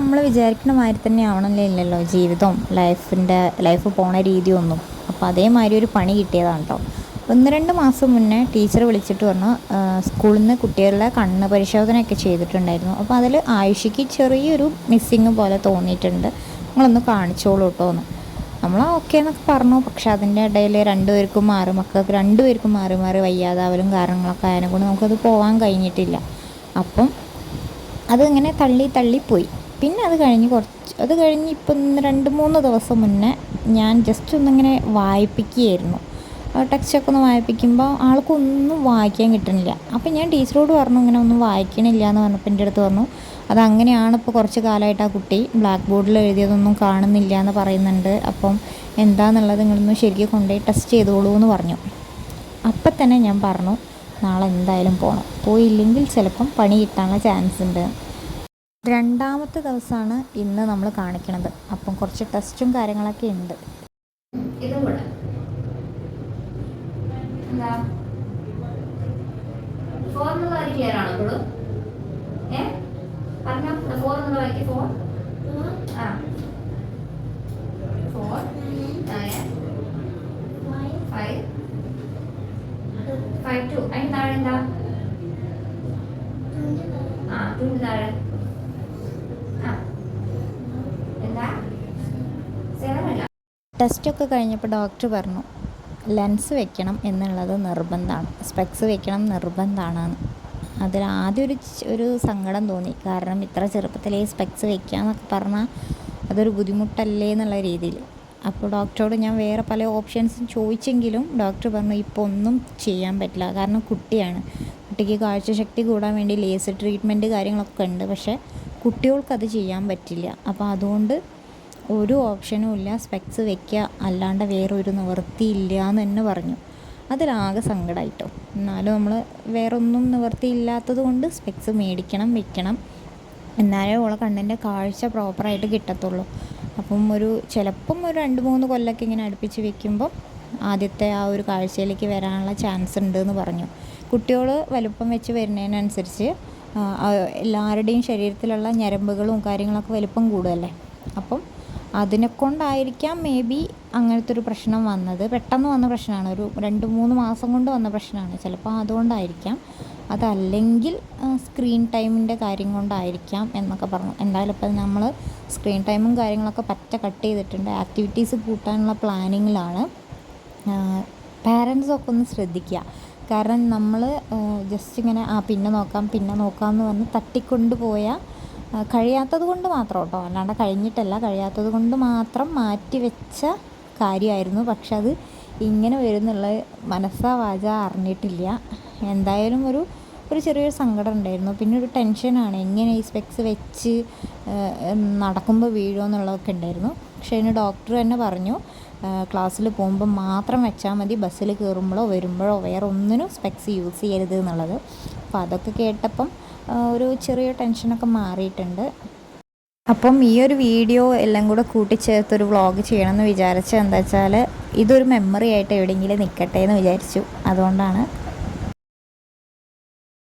നമ്മൾ വിചാരിക്കുന്ന മാതിരി തന്നെ ആവണല്ലോ ഇല്ലല്ലോ ജീവിതവും ലൈഫ് പോണ രീതിയൊന്നും. അപ്പോൾ അതേമാതിരി ഒരു പണി കിട്ടിയതാണ് കേട്ടോ. 1-2 മാസം മുന്നേ ടീച്ചർ വിളിച്ചിട്ട് പറഞ്ഞു സ്കൂളിൽ നിന്ന് കുട്ടികളുടെ കണ്ണ് പരിശോധനയൊക്കെ ചെയ്തിട്ടുണ്ടായിരുന്നു. അപ്പോൾ അതിൽ ആയുഷിക്ക് ചെറിയൊരു മിസ്സിങ് പോലെ തോന്നിയിട്ടുണ്ട്, നിങ്ങളൊന്ന് കാണിച്ചോളൂ കേട്ടോ എന്ന്. നമ്മൾ ഓക്കെ എന്നൊക്കെ പറഞ്ഞു. പക്ഷെ അതിൻ്റെ ഇടയിൽ മക്കൾക്ക് രണ്ടുപേർക്കും മാറി മാറി വയ്യാതാവലും കാരണങ്ങളൊക്കെ ആയതിനെ കൊണ്ട് നമുക്കത് പോകാൻ കഴിഞ്ഞിട്ടില്ല. അപ്പം അതിങ്ങനെ തള്ളിപ്പോയി. പിന്നെ അത് കഴിഞ്ഞ് ഇപ്പം 2-3 ദിവസം മുന്നേ ഞാൻ ജസ്റ്റ് ഒന്നിങ്ങനെ വായിപ്പിക്കുകയായിരുന്നു. ടെക്സ്റ്റൊക്കെ ഒന്ന് വായിപ്പിക്കുമ്പോൾ ആൾക്കൊന്നും വായിക്കാൻ കിട്ടണില്ല. അപ്പം ഞാൻ ടീച്ചറോട് പറഞ്ഞു ഇങ്ങനെ ഒന്നും വായിക്കണില്ല എന്ന് പറഞ്ഞപ്പോൾ എൻ്റെ അടുത്ത് പറഞ്ഞു അതങ്ങനെയാണ്, ഇപ്പോൾ കുറച്ച് കാലമായിട്ട് ആ കുട്ടി ബ്ലാക്ക് ബോർഡിൽ എഴുതിയതൊന്നും കാണുന്നില്ല എന്ന് പറയുന്നുണ്ട്. അപ്പം എന്താണെന്നുള്ളത് നിങ്ങളൊന്ന് ശരിക്കും കൊണ്ടുപോയി ടെസ്റ്റ് ചെയ്തോളൂ എന്ന് പറഞ്ഞു. അപ്പം തന്നെ ഞാൻ പറഞ്ഞു നാളെ എന്തായാലും പോകണം, പോയില്ലെങ്കിൽ ചിലപ്പം പണി കിട്ടാനുള്ള ചാൻസ് ഉണ്ട്. 2ാമത്തെ ദിവസമാണ് ഇന്ന് നമ്മൾ കാണിക്കണത്. അപ്പം കുറച്ച് ടെസ്റ്റും കാര്യങ്ങളൊക്കെ ഉണ്ട്. ടെസ്റ്റൊക്കെ കഴിഞ്ഞപ്പോൾ ഡോക്ടർ പറഞ്ഞു ലെൻസ് വെക്കണം എന്നുള്ളത് നിർബന്ധമാണ്, സ്പെക്സ് വെക്കണം നിർബന്ധമാണ്. അതിലാദ്യം ഒരു സങ്കടം തോന്നി. കാരണം ഇത്ര ചെറുപ്പത്തിലേ സ്പെക്സ് വെക്കുക എന്നൊക്കെ പറഞ്ഞാൽ അതൊരു ബുദ്ധിമുട്ടല്ലേ എന്നുള്ള രീതിയിൽ. അപ്പോൾ ഡോക്ടറോട് ഞാൻ വേറെ പല ഓപ്ഷൻസും ചോദിച്ചെങ്കിലും ഡോക്ടർ പറഞ്ഞു ഇപ്പോൾ ഒന്നും ചെയ്യാൻ പറ്റില്ല, കാരണം കുട്ടിക്ക് കാഴ്ചശക്തി കൂടാൻ വേണ്ടി ലേസർ ട്രീറ്റ്മെൻറ്റ് കാര്യങ്ങളൊക്കെ ഉണ്ട്. പക്ഷേ കുട്ടികൾക്കത് ചെയ്യാൻ പറ്റില്ല. അപ്പോൾ അതുകൊണ്ട് ഒരു ഓപ്ഷനും ഇല്ല, സ്പെക്സ് വെക്കുക അല്ലാണ്ട് വേറൊരു നിവൃത്തിയില്ല എന്ന് തന്നെ പറഞ്ഞു. അതിലാകെ സങ്കടമായിട്ടോ. എന്നാലും നമ്മൾ വേറൊന്നും നിവൃത്തിയില്ലാത്തത് കൊണ്ട് സ്പെക്സ് മേടിക്കണം, വെക്കണം, എന്നാലേ ഉള്ള കണ്ണിൻ്റെ കാഴ്ച പ്രോപ്പറായിട്ട് കിട്ടത്തുള്ളൂ. അപ്പം ചിലപ്പം ഒരു 2-3 കൊല്ലമൊക്കെ ഇങ്ങനെ അടുപ്പിച്ച് വെക്കുമ്പോൾ ആദ്യത്തെ ആ ഒരു കാഴ്ചയിലേക്ക് വരാനുള്ള ചാൻസ് ഉണ്ട് എന്ന് പറഞ്ഞു. കുട്ടികൾ വലുപ്പം വെച്ച് വരുന്നതിനനുസരിച്ച് എല്ലാവരുടെയും ശരീരത്തിലുള്ള ഞരമ്പുകളും കാര്യങ്ങളൊക്കെ വലുപ്പം കൂടുമല്ലേ. അപ്പം അതിനെക്കൊണ്ടായിരിക്കാം മേ ബി അങ്ങനത്തെ ഒരു പ്രശ്നം വന്നത്. പെട്ടെന്ന് വന്ന പ്രശ്നമാണ്, ഒരു 2-3 മാസം കൊണ്ട് വന്ന പ്രശ്നമാണ്. ചിലപ്പോൾ അതുകൊണ്ടായിരിക്കാം, അതല്ലെങ്കിൽ സ്ക്രീൻ ടൈമിൻ്റെ കാര്യം കൊണ്ടായിരിക്കാം എന്നൊക്കെ പറഞ്ഞു. എന്തായാലും ഇപ്പം നമ്മൾ സ്ക്രീൻ ടൈമും കാര്യങ്ങളൊക്കെ കട്ട് ചെയ്തിട്ടുണ്ട്. ആക്ടിവിറ്റീസ് കൂട്ടാനുള്ള പ്ലാനിങ്ങിലാണ്. പാരൻസൊക്കെ ഒന്ന് ശ്രദ്ധിക്കുക. കാരണം നമ്മൾ ജസ്റ്റ് ഇങ്ങനെ പിന്നെ നോക്കാം എന്ന് പറഞ്ഞ് തട്ടിക്കൊണ്ട് പോയാൽ കഴിയാത്തത് കൊണ്ട് മാത്രം കേട്ടോ, അല്ലാണ്ട് കഴിഞ്ഞിട്ടല്ല, കഴിയാത്തത് കൊണ്ട് മാത്രം മാറ്റിവെച്ച കാര്യമായിരുന്നു. പക്ഷെ അത് ഇങ്ങനെ വരുന്നുള്ള മനസ്സാ വാച അറിഞ്ഞിട്ടില്ല. എന്തായാലും ഒരു ചെറിയൊരു സങ്കടം ഉണ്ടായിരുന്നു. പിന്നെ ഒരു ടെൻഷനാണ്, എങ്ങനെ ഈ സ്പെക്സ് വെച്ച് നടക്കുമ്പോൾ വീഴുമോ എന്നുള്ളതൊക്കെ ഉണ്ടായിരുന്നു. പക്ഷേ അതിന് ഡോക്ടർ തന്നെ പറഞ്ഞു ക്ലാസ്സിൽ പോകുമ്പോൾ മാത്രം വെച്ചാൽ മതി, ബസ്സിൽ കയറുമ്പോഴോ വരുമ്പോഴോ വേറെ ഒന്നിനും സ്പെക്സ് യൂസ് ചെയ്യരുത് എന്നുള്ളത്. അപ്പോൾ അതൊക്കെ കേട്ടപ്പം ഒരു ചെറിയ ടെൻഷനൊക്കെ മാറിയിട്ടുണ്ട്. അപ്പം ഈ ഒരു വീഡിയോ എല്ലാം കൂടെ കൂട്ടിച്ചേർത്തൊരു വ്ളോഗ് ചെയ്യണമെന്ന് വിചാരിച്ചത് എന്താ വെച്ചാൽ ഇതൊരു മെമ്മറി ആയിട്ട് എവിടെയെങ്കിലും നിൽക്കട്ടെ എന്ന് വിചാരിച്ചു. അതുകൊണ്ടാണ്